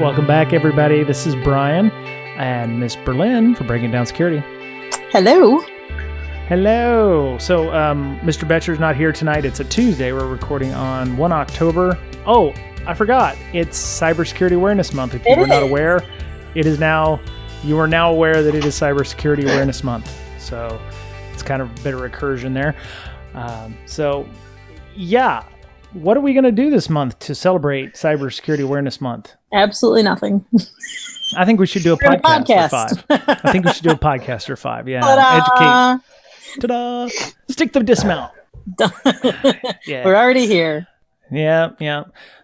Welcome back, everybody. This is Brian and Miss Berlin for Breaking Down Security. Hello. Hello. So, Mr. Betcher's not here tonight. It's a Tuesday. We're recording on 1 October. Oh, I forgot. It's Cybersecurity Awareness Month. If you were not aware, it is now, you are now aware that it is Cybersecurity Awareness Month. So, it's kind of a bit of recursion there. Yeah. What are we going to do this month to celebrate Cybersecurity Awareness Month? Absolutely nothing. I think we should do a podcast for 5. I think we should do a podcast for 5. Yeah. Ta-da! Educate. Ta-da! Stick the dismount. Yeah. We're already here. Yeah.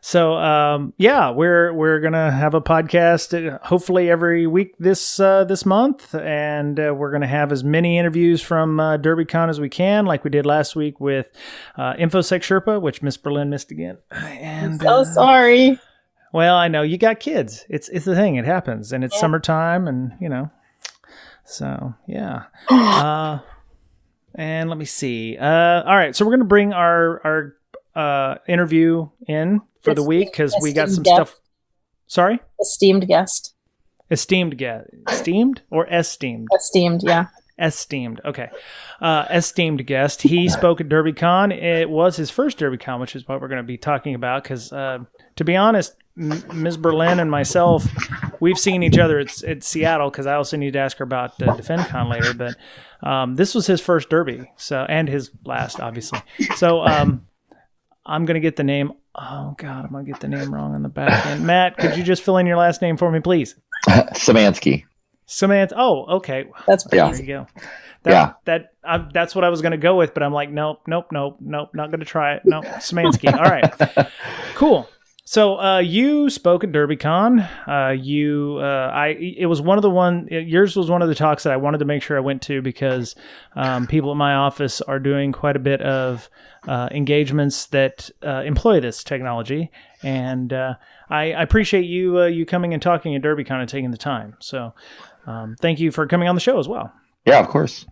So, we're gonna have a podcast hopefully every week this month, and we're gonna have as many interviews from Derbycon as we can, like we did last week with Infosec Sherpa, which Miss Berlin missed again. And I'm so sorry. Well, I know you got kids. It's the thing. It happens, and it's summertime, and So yeah. And let me see. All right, so we're gonna bring our interview in for the week because we got some stuff. Sorry? Esteemed guest. Esteemed guest. Esteemed or esteemed? Esteemed, yeah. Esteemed. Okay. Esteemed guest. He spoke at Derbycon. It was his first Derbycon, which is what we're going to be talking about because, to be honest, Ms. Berlin and myself, we've seen each other at Seattle because I also need to ask her about DefendCon later, but this was his first Derby, and his last, obviously. So, I'm going to get the name. Oh, God, I'm going to get the name wrong on the back end. Matt, could you just fill in your last name for me, please? Szymanski. Oh, okay. That's pretty easy. There you go. That's what I was going to go with, but I'm like, nope, not going to try it. Nope, Szymanski. All right. Cool. So you spoke at Derbycon. Yours was one of the talks that I wanted to make sure I went to because people at my office are doing quite a bit of engagements that employ this technology, and I appreciate you coming and talking at Derbycon and taking the time. So thank you for coming on the show as well. Yeah, of course.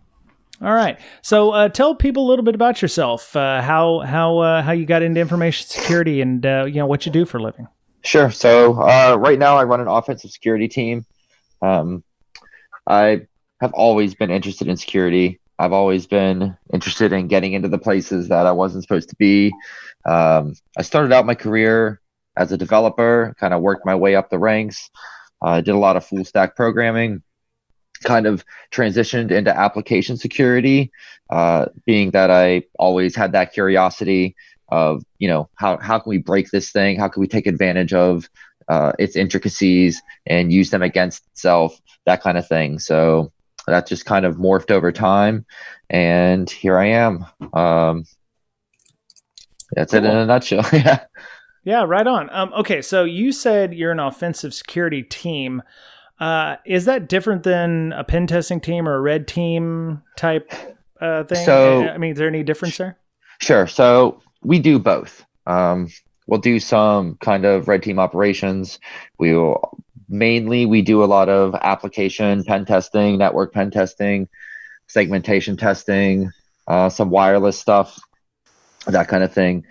All right. So tell people a little bit about yourself, how you got into information security and what you do for a living. Sure. So right now I run an offensive security team. I have always been interested in security. I've always been interested in getting into the places that I wasn't supposed to be. I started out my career as a developer, kind of worked my way up the ranks. I did a lot of full stack programming. Kind of transitioned into application security, being that I always had that curiosity of, how can we break this thing? How can we take advantage of its intricacies and use them against itself, that kind of thing. So that just kind of morphed over time. And here I am. That's cool. It in a nutshell. Yeah. Yeah, right on. Okay, so you said you're an offensive security team. Is that different than a pen testing team or a red team type thing? So, is there any difference there? Sure. So we do both. We'll do some kind of red team operations. We do a lot of application pen testing, network pen testing, segmentation testing, some wireless stuff, that kind of thing.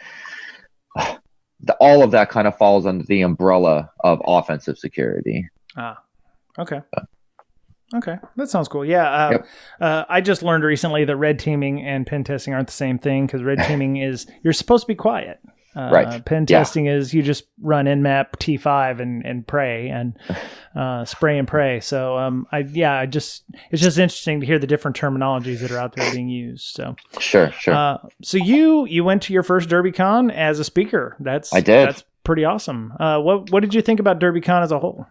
All of that kind of falls under the umbrella of offensive security. Okay. That sounds cool. Yeah. Yep. I just learned recently that red teaming and pen testing aren't the same thing because red teaming is you're supposed to be quiet. Right. Pen testing is you just run Nmap T5 and pray and spray and pray. So it's just interesting to hear the different terminologies that are out there being used. So sure. So you went to your first Derbycon as a speaker. I did. That's pretty awesome. What did you think about Derbycon as a whole?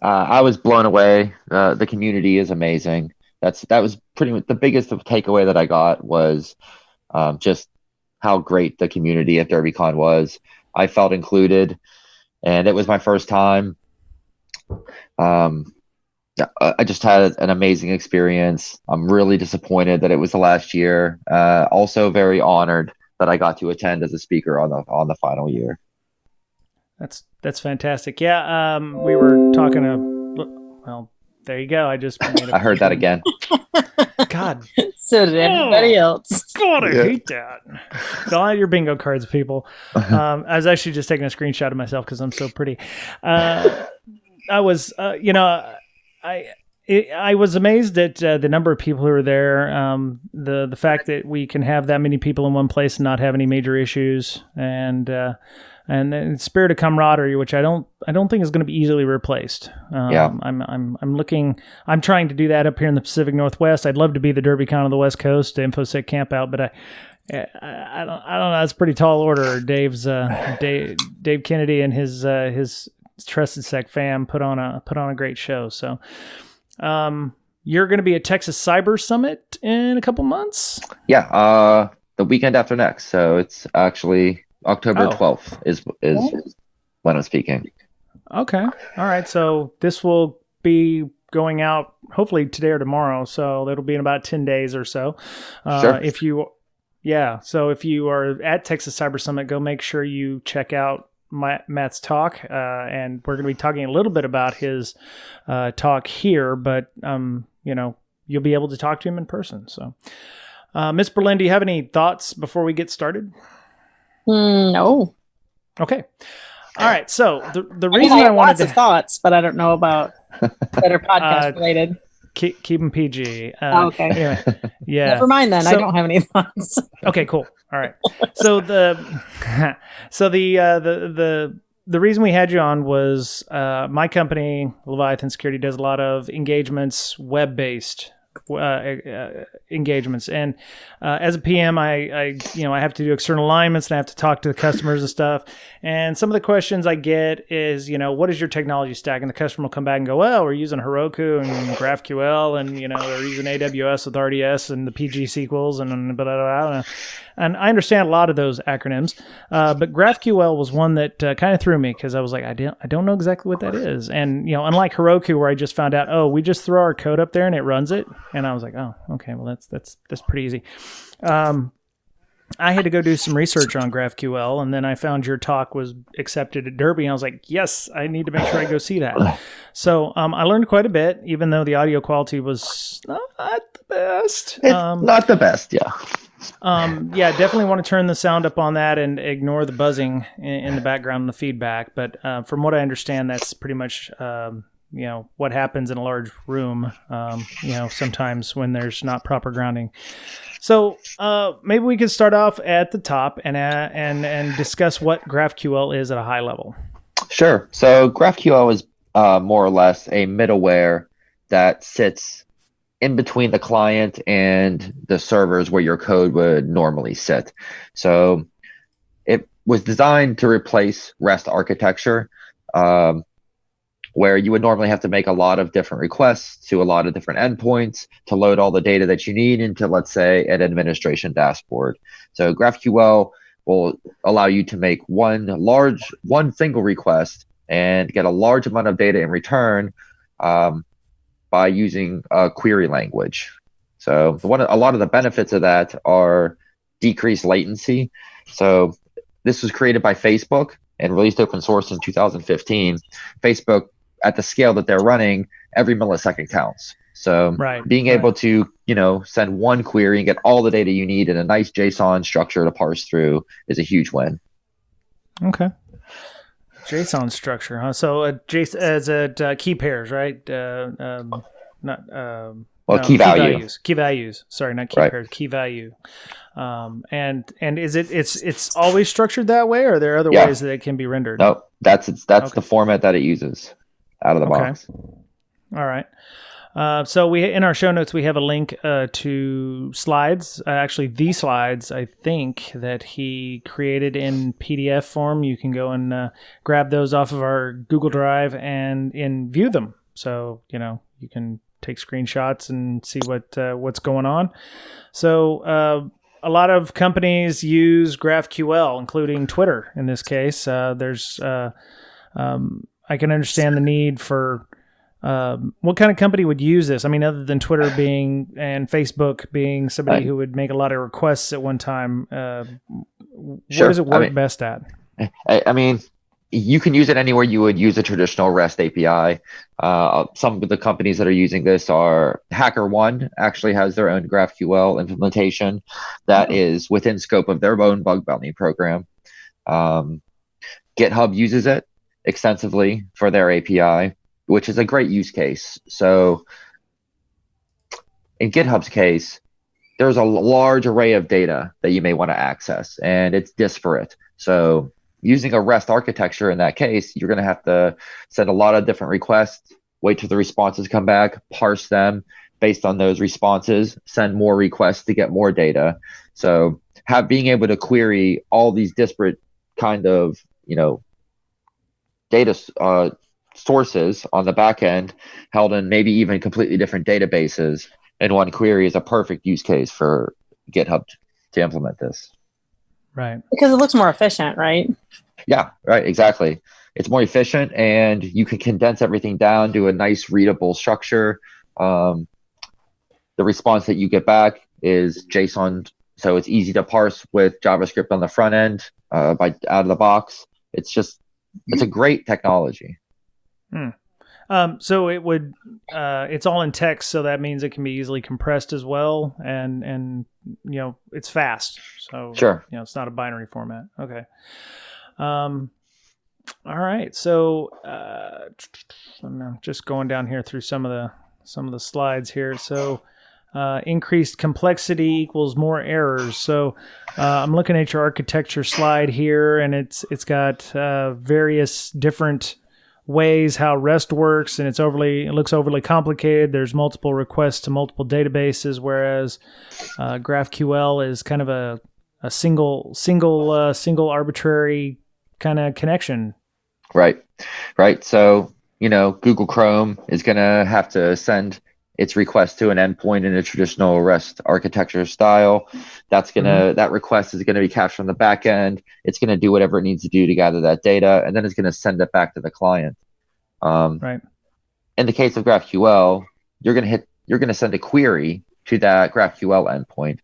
I was blown away. The community is amazing. That was pretty much the biggest takeaway that I got was just how great the community at Derbycon was. I felt included, and it was my first time. I just had an amazing experience. I'm really disappointed that it was the last year. Also very honored that I got to attend as a speaker on the final year. That's fantastic. Yeah, we were talking there you go. I just I heard that again. God. So did everybody else. God, I hate that. Fill out your bingo cards, people. I was actually just taking a screenshot of myself because I'm so pretty. I was, I was amazed at the number of people who were there. The fact that we can have that many people in one place and not have any major issues, and the spirit of camaraderie, which I don't think is going to be easily replaced. I'm trying to do that up here in the Pacific Northwest. I'd love to be the Derbycon of the West Coast, the Infosec Campout, but I don't know. That's a pretty tall order. Dave Kennedy and his Trusted Sec fam put on a great show. So, you're going to be at Texas Cyber Summit in a couple months. Yeah, the weekend after next. So it's actually October 12th is when I'm speaking. Okay, all right. So this will be going out hopefully today or tomorrow. So it'll be in about 10 days or so. Sure. So if you are at Texas Cyber Summit, go make sure you check out Matt's talk, and we're going to be talking a little bit about his talk here, but you'll be able to talk to him in person. So, Ms. Berlin, do you have any thoughts before we get started? No. Okay. All right. So the reason I wanted lots of thoughts, but I don't know about that are podcast related. Keep them PG. Okay. Anyway, yeah. Never mind then. I don't have any thoughts. Okay, cool. All right. So the reason we had you on was my company, Leviathan Security, does a lot of engagements, web-based engagements, and as a PM, I have to do external alignments and I have to talk to the customers and stuff. And some of the questions I get is, what is your technology stack? And the customer will come back and go, well, we're using Heroku and GraphQL, and they're using AWS with RDS and the PG SQLs and blah, blah, blah. And I understand a lot of those acronyms, but GraphQL was one that kind of threw me because I was like, I don't know exactly what that is. And unlike Heroku, where I just found out, we just throw our code up there and it runs it, and I was like, oh, okay, well that's pretty easy. I had to go do some research on GraphQL, and then I found your talk was accepted at Derby, and I was like, yes, I need to make sure I go see that. So I learned quite a bit, even though the audio quality was not the best. It's not the best, yeah. Definitely want to turn the sound up on that and ignore the buzzing in the background and the feedback. But from what I understand, that's pretty much what happens in a large room. Sometimes when there's not proper grounding. So maybe we could start off at the top and discuss what GraphQL is at a high level. Sure. So GraphQL is more or less a middleware that sits in between the client and the servers where your code would normally sit. So it was designed to replace REST architecture, where you would normally have to make a lot of different requests to a lot of different endpoints to load all the data that you need into, let's say, an administration dashboard. So GraphQL will allow you to make one single request and get a large amount of data in return by using a query language. So a lot of the benefits of that are decreased latency. So this was created by Facebook and released open source in 2015. Facebook, at the scale that they're running, every millisecond counts. So being able to, send one query and get all the data you need in a nice JSON structure to parse through is a huge win. Okay. JSON structure, huh? So key pairs, right? Key values. Key values. Sorry, not key pairs. Key value. And is it's always structured that way, or are there other ways that it can be rendered? No, that's the format that it uses out of the box. All right. So we in our show notes we have a link to slides. Actually, the slides I think that he created in PDF form. You can go and grab those off of our Google Drive and view them. So you can take screenshots and see what's going on. So a lot of companies use GraphQL, including Twitter in this case. I can understand the need for what kind of company would use this? I mean, other than Twitter and Facebook being somebody who would make a lot of requests at one time, where does it work best at? I mean, you can use it anywhere you would use a traditional REST API. Some of the companies that are using this are HackerOne actually has their own GraphQL implementation that is within scope of their own bug bounty program. GitHub uses it extensively for their API. which is a great use case. So in GitHub's case, there's a large array of data that you may want to access, and it's disparate. So using a REST architecture in that case, you're going to have to send a lot of different requests, wait till the responses come back, parse them based on those responses, send more requests to get more data. So being able to query all these disparate kind of, data sources on the back end held in maybe even completely different databases in one query is a perfect use case for GitHub to implement this. Right. Because it looks more efficient, right? Yeah, right. Exactly. It's more efficient, and you can condense everything down to a nice readable structure. The response that you get back is JSON, so it's easy to parse with JavaScript on the front end out of the box. It's a great technology. So it would, it's all in text, so that means it can be easily compressed as well, and it's fast. So sure, it's not a binary format. Okay. All right. So I'm just going down here through some of the slides here. So increased complexity equals more errors. So I'm looking at your architecture slide here, and it's got various different ways how REST works, and it looks overly complicated. There's multiple requests to multiple databases, whereas GraphQL is kind of a single arbitrary kind of connection. Right. So Google Chrome is going to have to send its request to an endpoint in a traditional REST architecture style. That request is going to be captured on the back end. It's going to do whatever it needs to do to gather that data, and then it's going to send it back to the client. Right. In the case of GraphQL, you're going to send a query to that GraphQL endpoint,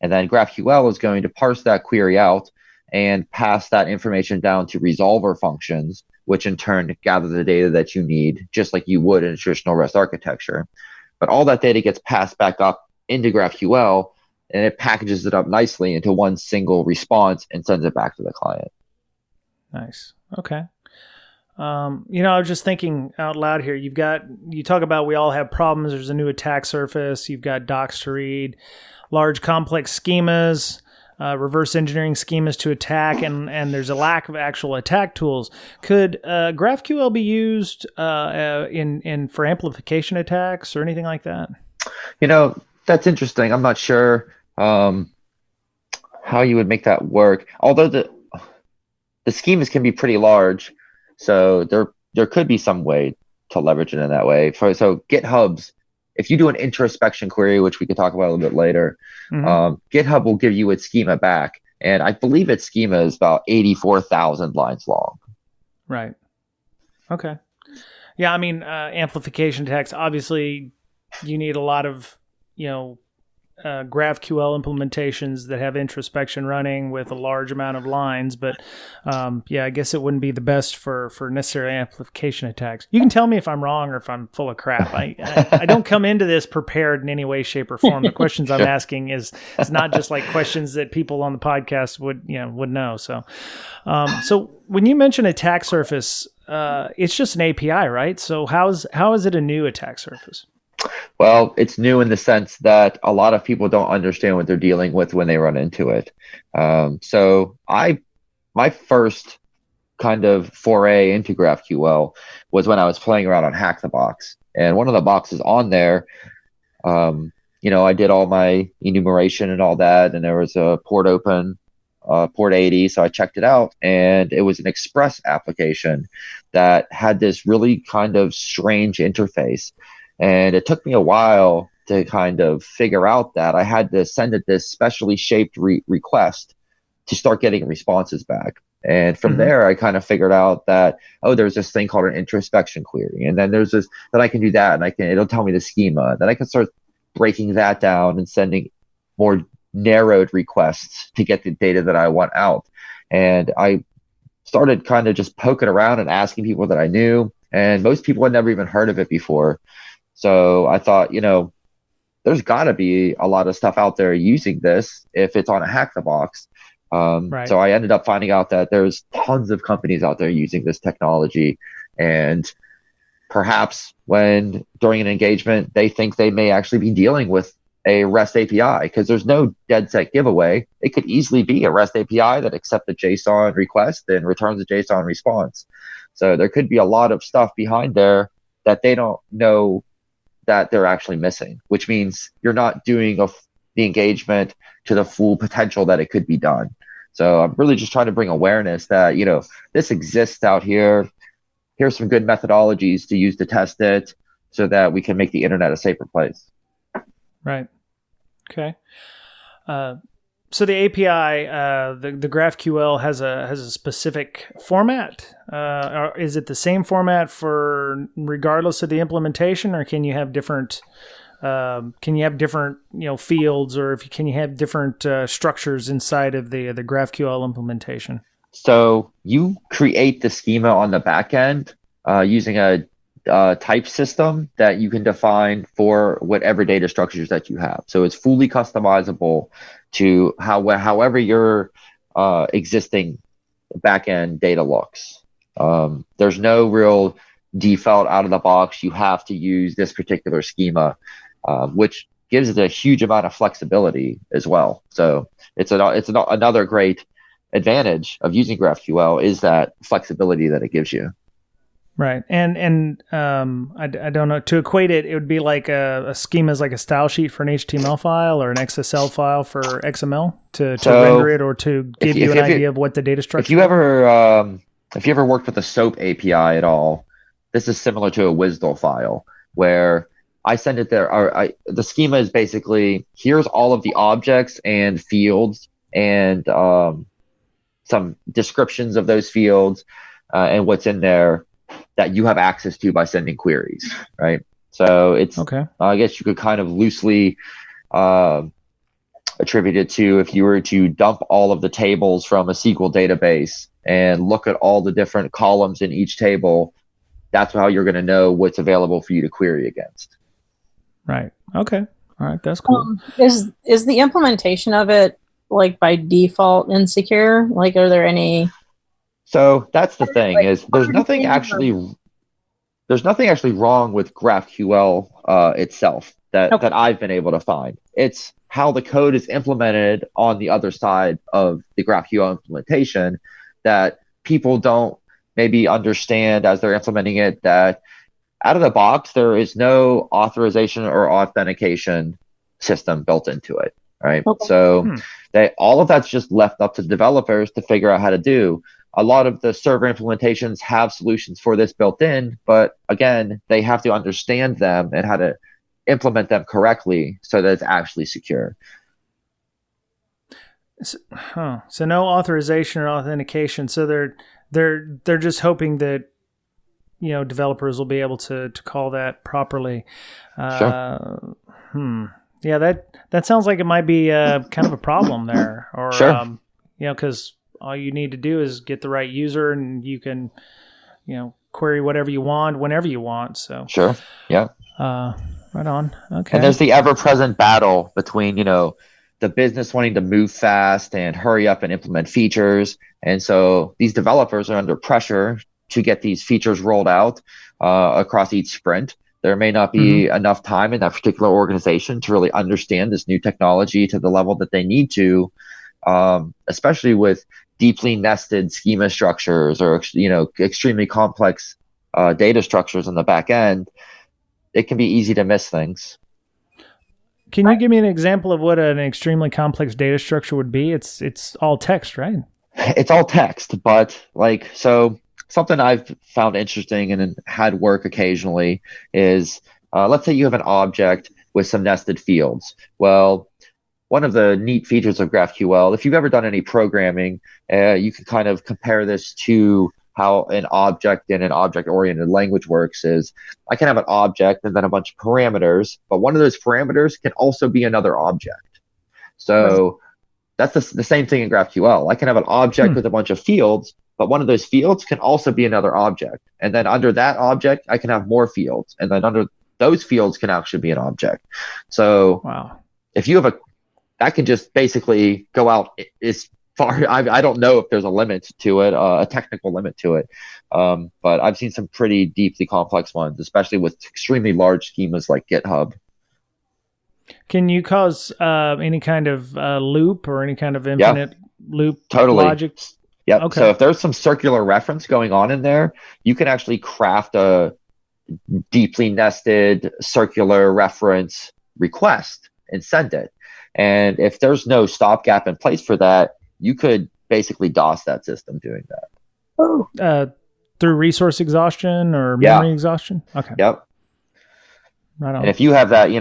and then GraphQL is going to parse that query out and pass that information down to resolver functions, which in turn gather the data that you need, just like you would in a traditional REST architecture. But all that data gets passed back up into GraphQL, and it packages it up nicely into one single response and sends it back to the client. Nice. Okay. I was just thinking out loud here. You talk about we all have problems. There's a new attack surface. You've got docs to read, large complex schemas, reverse engineering schemas to attack, and there's a lack of actual attack tools. Could GraphQL be used for amplification attacks or anything like that? That's interesting. I'm not sure how you would make that work. Although the schemas can be pretty large, so there could be some way to leverage it in that way. So GitHub's, if you do an introspection query, which we could talk about a little bit later, GitHub will give you its schema back. And I believe its schema is about 84,000 lines long. Right. Okay. Yeah, I mean, amplification attacks, obviously you need a lot of, GraphQL implementations that have introspection running with a large amount of lines. But I guess it wouldn't be the best for necessary amplification attacks. You can tell me if I'm wrong or if I'm full of crap. I don't come into this prepared in any way, shape, or form. The questions I'm asking is not just like questions that people on the podcast would know. So when you mention attack surface, it's just an API, right? So how is it a new attack surface? Well, it's new in the sense that a lot of people don't understand what they're dealing with when they run into it. So my first kind of foray into GraphQL was when I was playing around on Hack the Box. And one of the boxes on there, I did all my enumeration and all that, and there was a port open, port 80. So I checked it out, and it was an Express application that had this really kind of strange interface. And it took me a while to kind of figure out that I had to send it this specially shaped request to start getting responses back. And from there, I kind of figured out that, there's this thing called an introspection query. And then there's this, that I can do that, and it'll tell me the schema. Then I can start breaking that down and sending more narrowed requests to get the data that I want out. And I started kind of just poking around and asking people that I knew. And most people had never even heard of it before. So I thought, there's got to be a lot of stuff out there using this if it's on a Hack the Box. Right. So I ended up finding out that there's tons of companies out there using this technology. And perhaps when during an engagement, they think they may actually be dealing with a REST API, because there's no dead set giveaway. It could easily be a REST API that accepts a JSON request and returns a JSON response. So there could be a lot of stuff behind there that they don't know that they're actually missing, which means you're not doing the engagement to the full potential that it could be done. So I'm really just trying to bring awareness that, this exists out here. Here's some good methodologies to use to test it so that we can make the internet a safer place. Right. Okay. So the API, the GraphQL has a specific format. Is it the same format for regardless of the implementation, or can you have different? Fields, or can you have different structures inside of the GraphQL implementation? So you create the schema on the back end using a type system that you can define for whatever data structures that you have. So it's fully customizable to however your existing backend data looks. There's no real default out of the box. You have to use this particular schema, which gives it a huge amount of flexibility as well. So it's another great advantage of using GraphQL is that flexibility that it gives you. Right. And I don't know, to equate it, it would be like a schema is like a style sheet for an HTML file or an XSL file for XML to render it or to give you an idea of what the data structure is. If you ever worked with a SOAP API at all, this is similar to a WSDL file where I send it there. The schema is basically, here's all of the objects and fields and some descriptions of those fields and what's in there that you have access to by sending queries, right? So it's, okay. I guess you could kind of loosely attribute it to if you were to dump all of the tables from a SQL database and look at all the different columns in each table, that's how you're going to know what's available for you to query against. Right. Okay. All right. That's cool. Is the implementation of it like by default insecure? Like, are there any? So that's the thing, is there's nothing actually wrong with GraphQL itself that I've been able to find. It's how the code is implemented on the other side of the GraphQL implementation that people don't maybe understand as they're implementing it, that out of the box, there is no authorization or authentication system built into it, right? Okay. So all of that's just left up to developers to figure out how to do. A lot of the server implementations have solutions for this built in, but again, they have to understand them and how to implement them correctly so that it's actually secure. So no authorization or authentication. So they're just hoping that developers will be able to call that properly. Sure. Yeah, that sounds like it might be kind of a problem there, or sure. Because all you need to do is get the right user, and you can, query whatever you want whenever you want. So sure, yeah. Right on. Okay. And there's the ever-present battle between the business wanting to move fast and hurry up and implement features, and so these developers are under pressure to get these features rolled out across each sprint. There may not be enough time in that particular organization to really understand this new technology to the level that they need to, especially with deeply nested schema structures or extremely complex data structures on the back end. It can be easy to miss things. Can you give me an example of what an extremely complex data structure would be? It's all text, right? It's all text, but something I've found interesting and had work occasionally is, let's say you have an object with some nested fields. Well, one of the neat features of GraphQL, if you've ever done any programming, you can kind of compare this to how an object in an object-oriented language works. Is I can have an object and then a bunch of parameters, but one of those parameters can also be another object. So that's the same thing in GraphQL. I can have an object with a bunch of fields, but one of those fields can also be another object. And then under that object, I can have more fields. And then under those fields can actually be an object. So if you have that can just basically go out. It's I don't know if there's a limit to it, a technical limit to it. But I've seen some pretty deeply complex ones, especially with extremely large schemas like GitHub. Can you cause any kind of loop or any kind of infinite loop logic? Yep. Okay. So if there's some circular reference going on in there, you can actually craft a deeply nested circular reference request and send it. And if there's no stopgap in place for that, you could basically DOS that system doing that. Through resource exhaustion or memory exhaustion? Okay. Yep. Right on. And if you have that,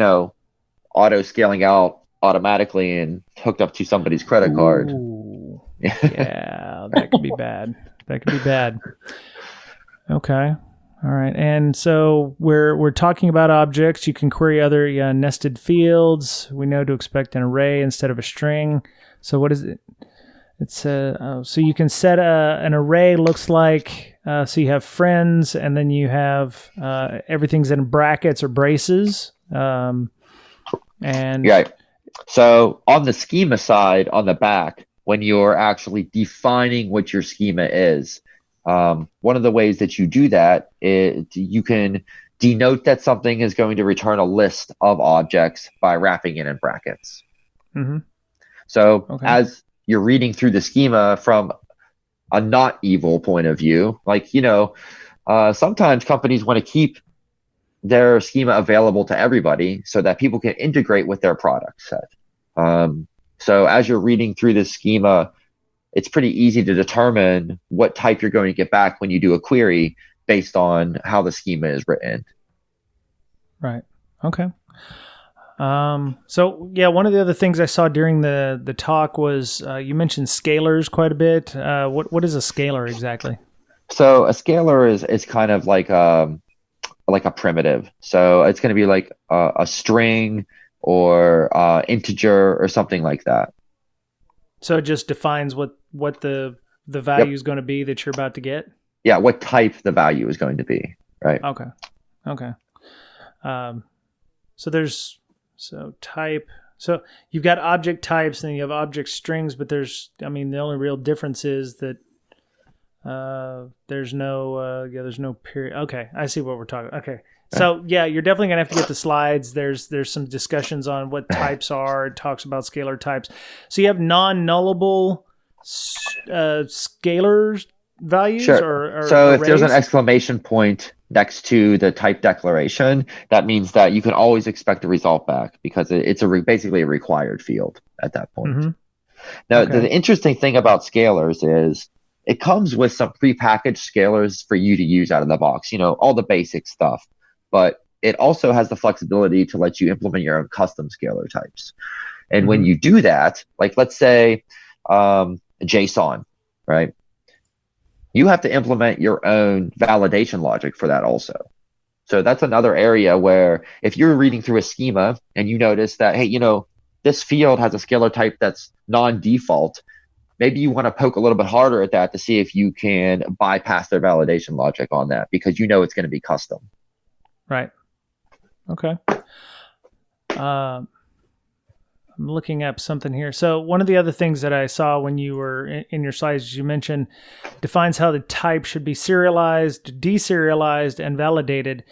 auto scaling out automatically and hooked up to somebody's credit card. Yeah, that could be bad. That could be bad. Okay. All right. And so we're talking about objects. You can query other nested fields. We know to expect an array instead of a string. So what is it? It's so you can set an array looks like, so you have friends and then you have everything's in brackets or braces. And right. So on the schema side, on the back, when you're actually defining what your schema is, one of the ways that you do that is you can denote that something is going to return a list of objects by wrapping it in brackets. Mm-hmm. So as you're reading through the schema from a not evil point of view, like, sometimes companies want to keep their schema available to everybody so that people can integrate with their product set. So as you're reading through this schema, it's pretty easy to determine what type you're going to get back when you do a query based on how the schema is written. Right. Okay. So one of the other things I saw during the talk was you mentioned scalars quite a bit. What is a scalar exactly? So a scalar is kind of like a primitive. So it's going to be like a string or integer or something like that. So it just defines what the value is going to be that you're about to get? Yeah, what type the value is going to be, right? Okay. So type. So you've got object types and you have object strings, but the only real difference is that there's no period. Okay, I see what we're talking. Okay. So you're definitely gonna have to get the slides. There's some discussions on what types are. It talks about scalar types. So you have non-nullable scalars values, sure. or so arrays? If there's an exclamation point next to the type declaration, that means that you can always expect a result back because it's basically a required field at that point. Mm-hmm. Now, the interesting thing about scalars is it comes with some prepackaged scalars for you to use out of the box, all the basic stuff. But it also has the flexibility to let you implement your own custom scalar types. And when you do that, like let's say JSON, right? You have to implement your own validation logic for that also. So that's another area where if you're reading through a schema and you notice that, hey, this field has a scalar type that's non-default, maybe you want to poke a little bit harder at that to see if you can bypass their validation logic on that because it's going to be custom. Right. Okay. I'm looking up something here. So one of the other things that I saw when you were in your slides, you mentioned defines how the type should be serialized, deserialized, and validated.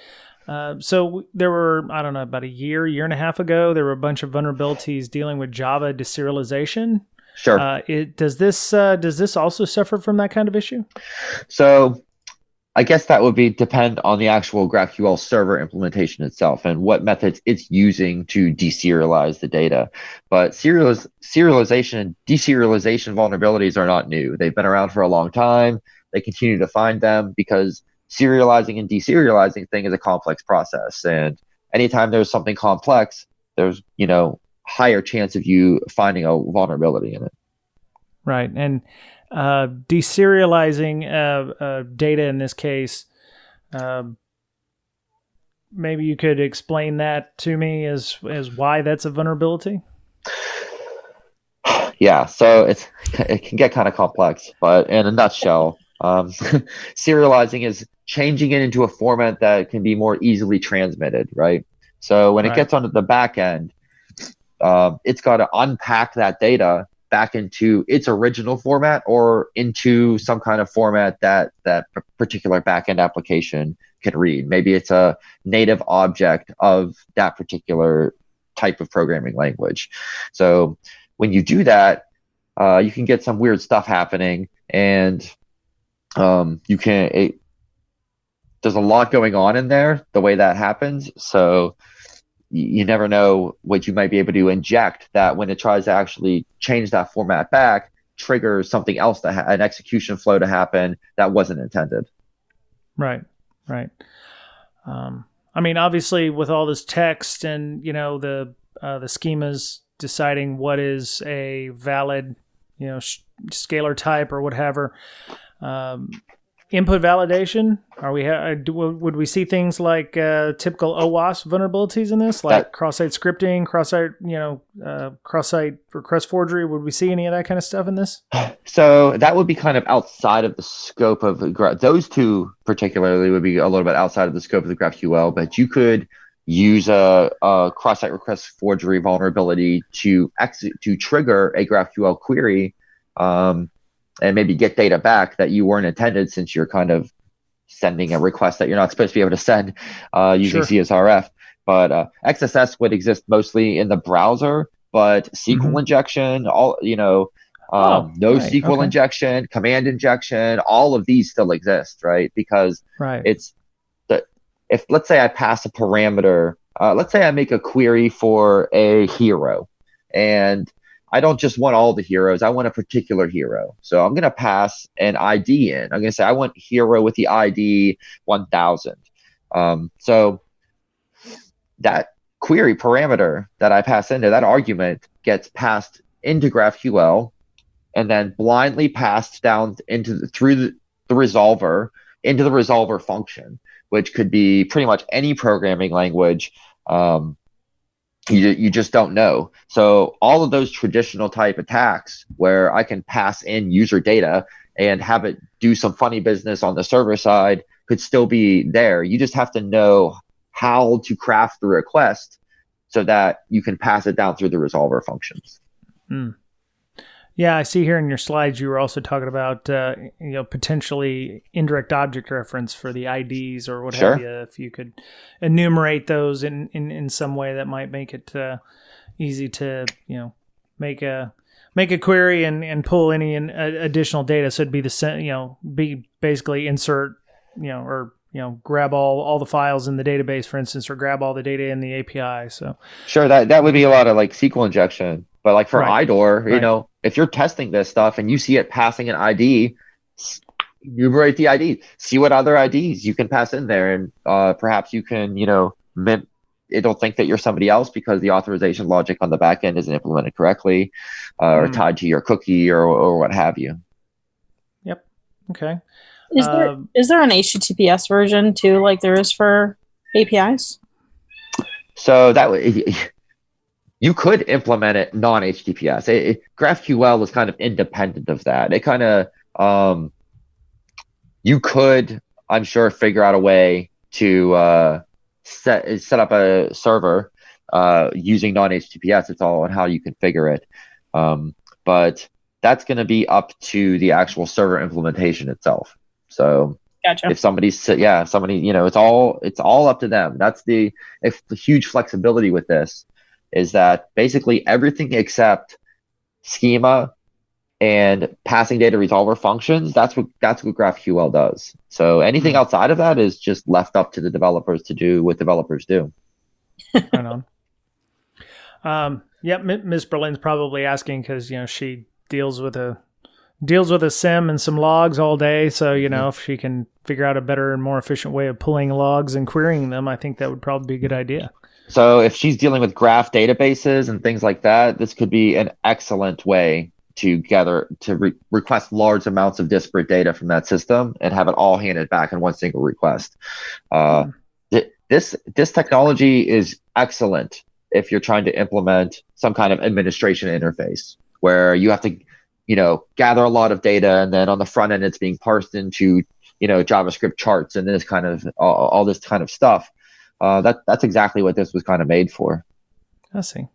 So there were, I don't know, about a year and a half ago, there were a bunch of vulnerabilities dealing with Java deserialization. Sure. Does this also suffer from that kind of issue? So I guess that would depend on the actual GraphQL server implementation itself and what methods it's using to deserialize the data. But serialization and deserialization vulnerabilities are not new. They've been around for a long time. They continue to find them because serializing and deserializing thing is a complex process. And anytime there's something complex, there's, higher chance of you finding a vulnerability in it. Right. And deserializing data in this case, maybe you could explain that to me as why that's a vulnerability? Yeah, so it can get kind of complex, but in a nutshell, serializing is changing it into a format that can be more easily transmitted, right? So when it gets onto the back end, it's got to unpack that data back into its original format or into some kind of format that particular backend application can read. Maybe it's a native object of that particular type of programming language. So when you do that, you can get some weird stuff happening, and there's a lot going on in there the way that happens. So you never know what you might be able to inject that when it tries to actually change that format back, triggers something else, an execution flow to happen that wasn't intended. Right. I mean, obviously, with all this text and the schemas deciding what is a valid scalar type or whatever. Input validation. Would we see things like typical OWASP vulnerabilities in this, like cross-site scripting, cross-site request forgery? Would we see any of that kind of stuff in this? So that would be kind of outside of the scope of those two particularly would be a little bit outside of the scope of the GraphQL, but you could use a cross-site request forgery vulnerability to trigger a GraphQL query. And maybe get data back that you weren't intended, since you're kind of sending a request that you're not supposed to be able to send using CSRF. But XSS would exist mostly in the browser, but SQL injection, NoSQL injection, command injection, all of these still exist, right? Because if let's say I pass a parameter, let's say I make a query for a hero, and I don't just want all the heroes. I want a particular hero. So I'm going to pass an ID in. I'm going to say I want hero with the ID 1000. So that query parameter that I pass into, that argument gets passed into GraphQL and then blindly passed down through the resolver into the resolver function, which could be pretty much any programming language. You just don't know. So all of those traditional type attacks where I can pass in user data and have it do some funny business on the server side could still be there. You just have to know how to craft the request so that you can pass it down through the resolver functions. Yeah, I see here in your slides you were also talking about potentially indirect object reference for the IDs or what have you. If you could enumerate those in some way, that might make it easy to make a query and pull any additional data. So it'd be be basically insert or grab all the files in the database, for instance, or grab all the data in the API. So sure, that would be a lot of like SQL injection. But like for IDOR, if you're testing this stuff and you see it passing an ID, enumerate the ID, see what other IDs you can pass in there, and perhaps you can, it'll think that you're somebody else because the authorization logic on the back end isn't implemented correctly, or tied to your cookie or what have you. Yep. Okay. Is there an HTTPS version too, like there is for APIs? So that you could implement it non-HTTPS. GraphQL is kind of independent of that. It kind of, you could, I'm sure, figure out a way to set up a server using non-HTTPS. It's all on how you configure it. But that's going to be up to the actual server implementation itself. So gotcha. If it's all up to them. That's the huge flexibility with this. Is that basically everything except schema and passing data resolver functions? That's what GraphQL does. So anything outside of that is just left up to the developers to do what developers do. Right on. Ms. Berlin's probably asking because she deals with a SIM and some logs all day. So if she can figure out a better and more efficient way of pulling logs and querying them, I think that would probably be a good idea. So if she's dealing with graph databases and things like that, this could be an excellent way to request large amounts of disparate data from that system and have it all handed back in one single request. This technology is excellent if you're trying to implement some kind of administration interface where you have to, gather a lot of data, and then on the front end it's being parsed into, JavaScript charts and this kind of all this kind of stuff. That's exactly what this was kind of made for. I see.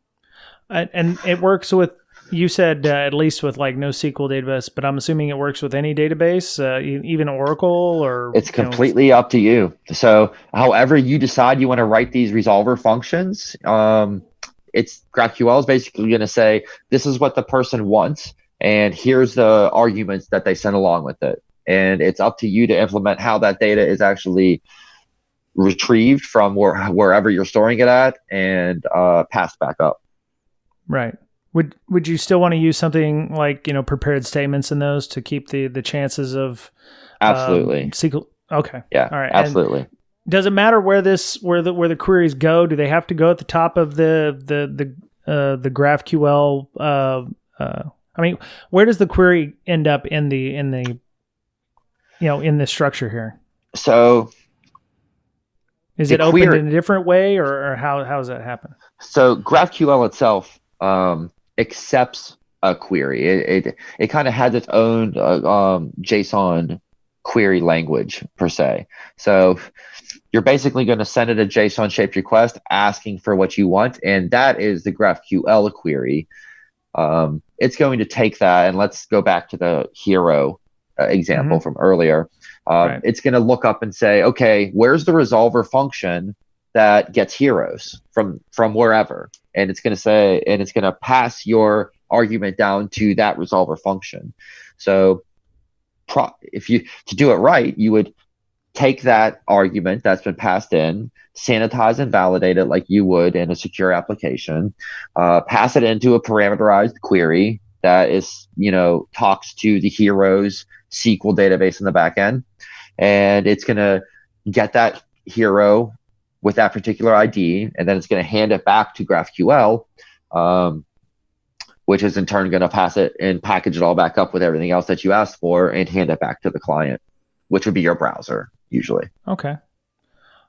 And it works with you said at least with like NoSQL database, but I'm assuming it works with any database, even Oracle or. It's completely up to you. So however you decide you want to write these resolver functions, it's GraphQL is basically going to say, this is what the person wants, and here's the arguments that they send along with it. And it's up to you to implement how that data is actually retrieved from wherever you're storing it at and passed back up. Right. Would you still want to use something like, prepared statements in those to keep the chances of absolutely SQL? Okay. Yeah. All right. Absolutely. And does it matter where the queries go? Do they have to go at the top of the GraphQL? Where does the query end up in the structure here? So is it opened in a different way, or how does that happen? So GraphQL itself accepts a query. It kind of has its own JSON query language per se. So you're basically going to send it a JSON shaped request asking for what you want, and that is the GraphQL query. It's going to take that, and let's go back to the hero example from earlier. Right. It's going to look up and say, okay, where's the resolver function that gets heroes from wherever? And it's going to say, and it's going to pass your argument down to that resolver function. So to do it right, you would take that argument that's been passed in, sanitize and validate it like you would in a secure application, pass it into a parameterized query that is, talks to the heroes SQL database in the back end. And it's going to get that hero with that particular ID, and then it's going to hand it back to GraphQL, which is in turn going to pass it and package it all back up with everything else that you asked for and hand it back to the client, which would be your browser usually. Okay.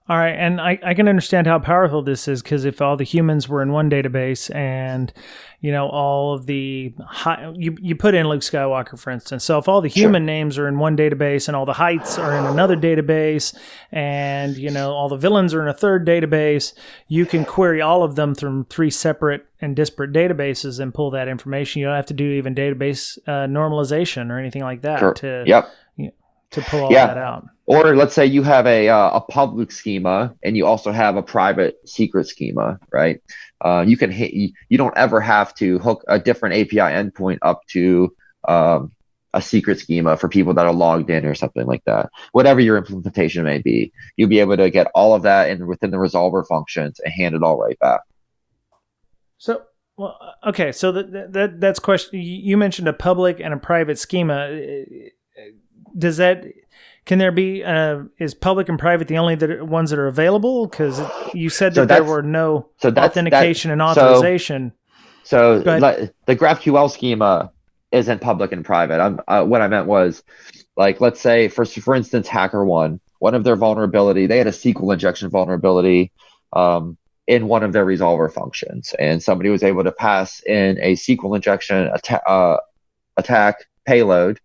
All right. And I can understand how powerful this is, because if all the humans were in one database and, all of the you put in Luke Skywalker, for instance. So if all the human names are in one database and all the heights are in another database and, all the villains are in a third database, you can query all of them from 3 separate and disparate databases and pull that information. You don't have to do even database normalization or anything like that to pull all that out. Or let's say you have a public schema and you also have a private secret schema, right? You don't ever have to hook a different API endpoint up to a secret schema for people that are logged in or something like that. Whatever your implementation may be, you'll be able to get all of that within the resolver functions and hand it all right back. So, okay. So that's question. You mentioned a public and a private schema. Can there be, is public and private the only ones that are available? Because you said that there were no authentication and authorization. So the GraphQL schema isn't public and private. What I meant was, like, let's say, for instance, HackerOne, one of their vulnerability, they had a SQL injection vulnerability in one of their resolver functions. And somebody was able to pass in a SQL injection attack payload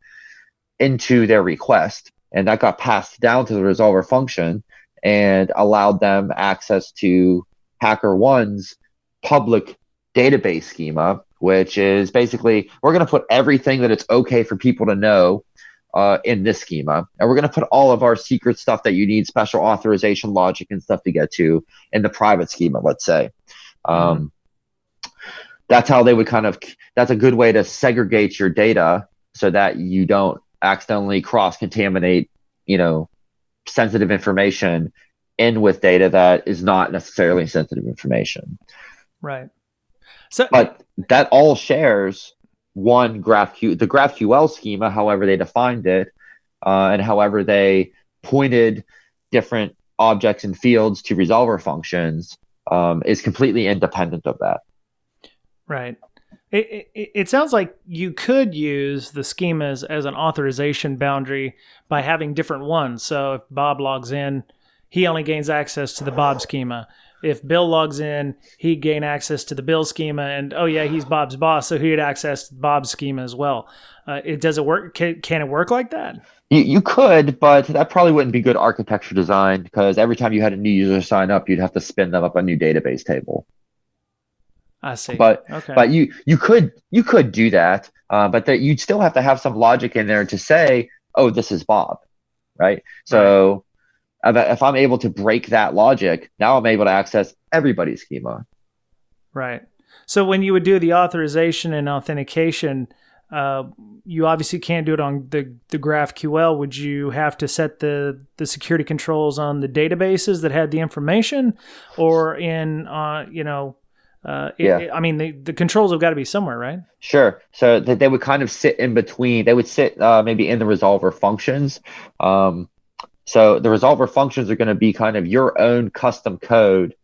into their request, and that got passed down to the resolver function and allowed them access to HackerOne's public database schema, which is basically, we're going to put everything that it's okay for people to know in this schema, and we're going to put all of our secret stuff that you need special authorization logic and stuff to get to in the private schema, let's say. That's how they would that's a good way to segregate your data so that you don't accidentally cross-contaminate, sensitive information in with data that is not necessarily sensitive information. Right. But that all shares one the GraphQL schema, however they defined it, and however they pointed different objects and fields to resolver functions, is completely independent of that. Right. It sounds like you could use the schemas as an authorization boundary by having different ones. So if Bob logs in, he only gains access to the Bob schema. If Bill logs in, he'd gain access to the Bill schema, and he's Bob's boss, so he'd access Bob's schema as well. Does it work? Can it work like that? You could, but that probably wouldn't be good architecture design, because every time you had a new user sign up, you'd have to spin them up a new database table. I see. But Okay. but you could do that, but that you'd still have to have some logic in there to say, oh, this is Bob, right? So if I'm able to break that logic, now I'm able to access everybody's schema. Right. So when you would do the authorization and authentication, you obviously can't do it on the GraphQL. Would you have to set the security controls on the databases that had the information, or in I mean, the controls have got to be somewhere, right? Sure. So that they would kind of sit in between. They would sit maybe in the resolver functions. So the resolver functions are going to be kind of your own custom code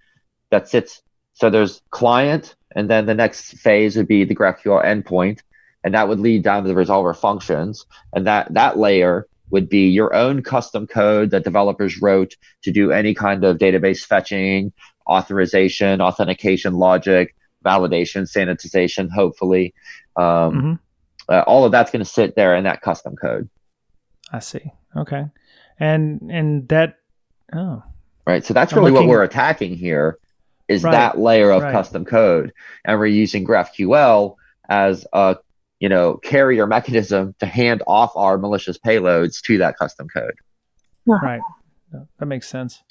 that sits. So there's client, and then the next phase would be the GraphQL endpoint, and that would lead down to the resolver functions. And that layer would be your own custom code that developers wrote to do any kind of database fetching, authorization, authentication logic, validation, sanitization, hopefully. All of that's going to sit there in that custom code. I see. Okay. And that, right. So that's really what we're attacking here is that layer of custom code. And we're using GraphQL as a, carrier mechanism to hand off our malicious payloads to that custom code. Right. That makes sense.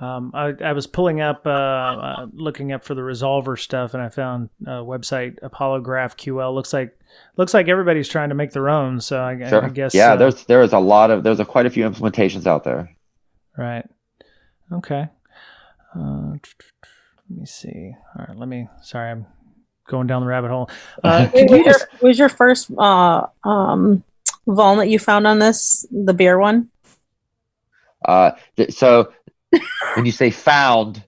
I was pulling up, looking up for the resolver stuff, and I found a website, Apollo GraphQL. Looks like everybody's trying to make their own. So I guess. Yeah, there's quite a few implementations out there. Right. Okay. Let me see. All right. Sorry, I'm going down the rabbit hole. Was your first vuln that you found on this the beer one? So when you say found,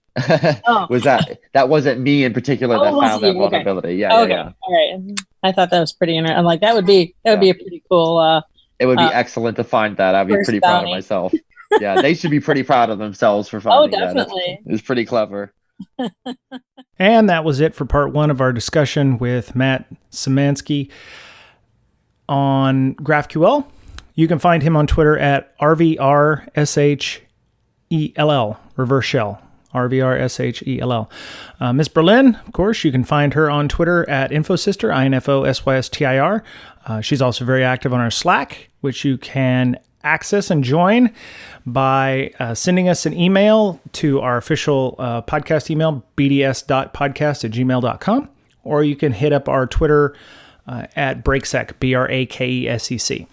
was that wasn't me in particular that found that vulnerability? Okay. Yeah. All right. I thought that was pretty interesting. I'm like, that would be a pretty cool. It would be excellent to find that. I'd be pretty proud of myself. Yeah, they should be pretty proud of themselves for finding that. Definitely. It was pretty clever. And that was it for part one of our discussion with Matt Szymanski on GraphQL. You can find him on Twitter at RVRSHELL, reverse shell, RVRSHELL. Miss Berlin, of course, you can find her on Twitter at InfoSystir, INFOSYSTIR. She's also very active on our Slack, which you can access and join by sending us an email to our official podcast email, bds.podcast@gmail.com, or you can hit up our Twitter at Brakesec, BRAKESEC.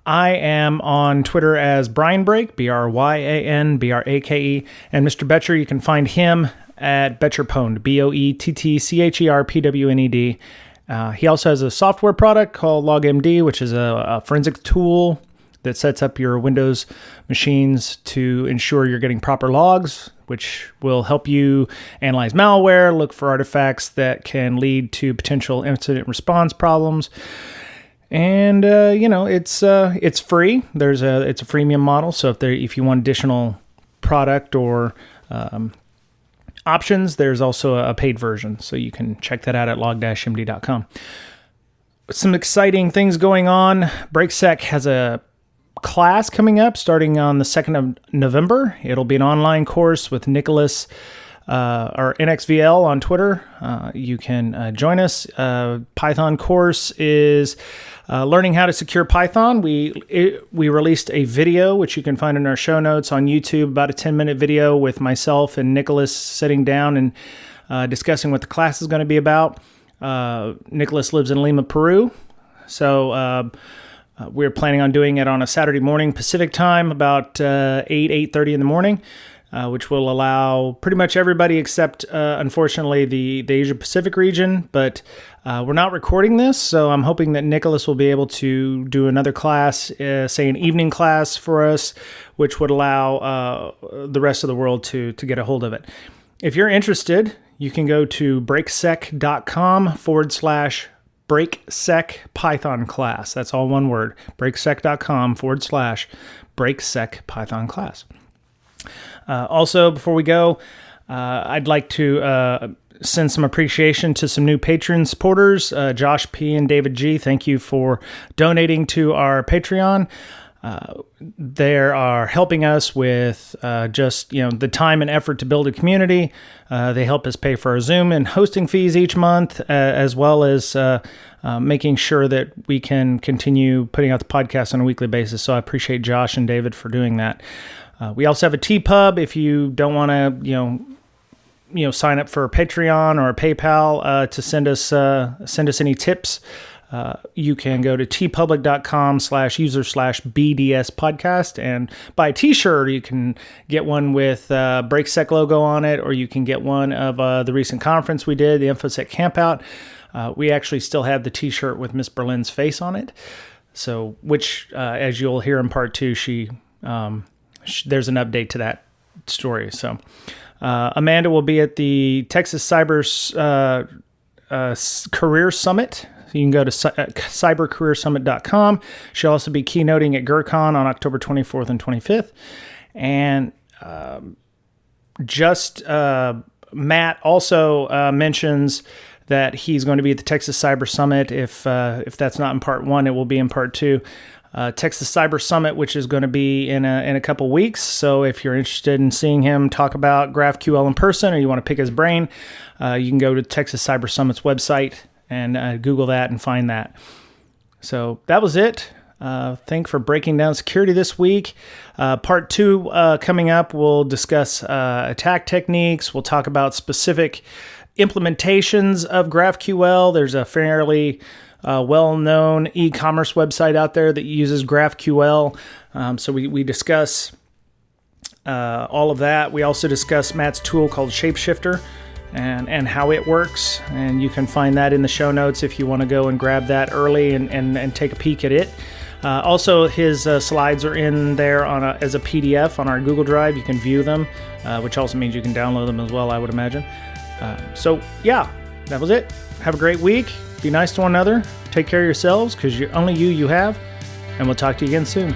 I am on Twitter as Brian Brake, BRYANBRAKE, and Mr. Betcher, you can find him at Betcherpwned, BOETTCHERPWNED. He also has a software product called LogMD, which is a forensic tool that sets up your Windows machines to ensure you're getting proper logs, which will help you analyze malware, look for artifacts that can lead to potential incident response problems. And it's free. It's a freemium model. So if you want additional product or options, there's also a paid version. So you can check that out at log-md.com. Some exciting things going on. Brakesec has a class coming up starting on the 2nd of November. It'll be an online course with Nicholas or NXVL on Twitter. You can join us. Python course is learning how to secure Python. We released a video, which you can find in our show notes on YouTube, about a 10-minute video with myself and Nicholas sitting down and discussing what the class is going to be about. Nicholas lives in Lima, Peru. So we're planning on doing it on a Saturday morning Pacific time, about 8:30 in the morning. Which will allow pretty much everybody except, unfortunately, the Asia Pacific region. But we're not recording this, so I'm hoping that Nicholas will be able to do another class, say an evening class for us, which would allow the rest of the world to get a hold of it. If you're interested, you can go to brakesec.com/Brakesec Python class. That's all one word, brakesec.com/Brakesec Python class. Also, before we go, I'd like to send some appreciation to some new Patreon supporters, Josh P. and David G. Thank you for donating to our Patreon. They are helping us with just the time and effort to build a community. They help us pay for our Zoom and hosting fees each month, as well as making sure that we can continue putting out the podcast on a weekly basis. So I appreciate Josh and David for doing that. We also have a TPub if you don't want to sign up for a Patreon or a PayPal to send us any tips. You can go to tpublic.com/user/bds.podcast and buy a t-shirt. You can get one with Brakesec logo on it, or you can get one of the recent conference we did, the Infosec Campout. We actually still have the t-shirt with Miss Berlin's face on it. So, which, as you'll hear in part 2, there's an update to that story. So, Amanda will be at the Texas Cyber Career Summit. So you can go to cybercareersummit.com. She'll also be keynoting at GraphQL on October 24th and 25th. And Matt also mentions that he's going to be at the Texas Cyber Summit. If that's not in part 1, it will be in part 2. Texas Cyber Summit, which is going to be in a couple weeks. So if you're interested in seeing him talk about GraphQL in person, or you want to pick his brain, you can go to Texas Cyber Summit's website and Google that and find that. So that was it. Thanks for breaking down security this week. Part 2 coming up, we'll discuss attack techniques. We'll talk about specific implementations of GraphQL. There's a fairly well-known e-commerce website out there that uses GraphQL. So we discuss all of that. We also discuss Matt's tool called Shapeshifter and how it works. And you can find that in the show notes if you want to go and grab that early and take a peek at it. Also, his slides are in there as a PDF on our Google Drive. You can view them, which also means you can download them as well, I would imagine. So, yeah, that was it. Have a great week. Be nice to one another. Take care of yourselves, because only you have. And we'll talk to you again soon.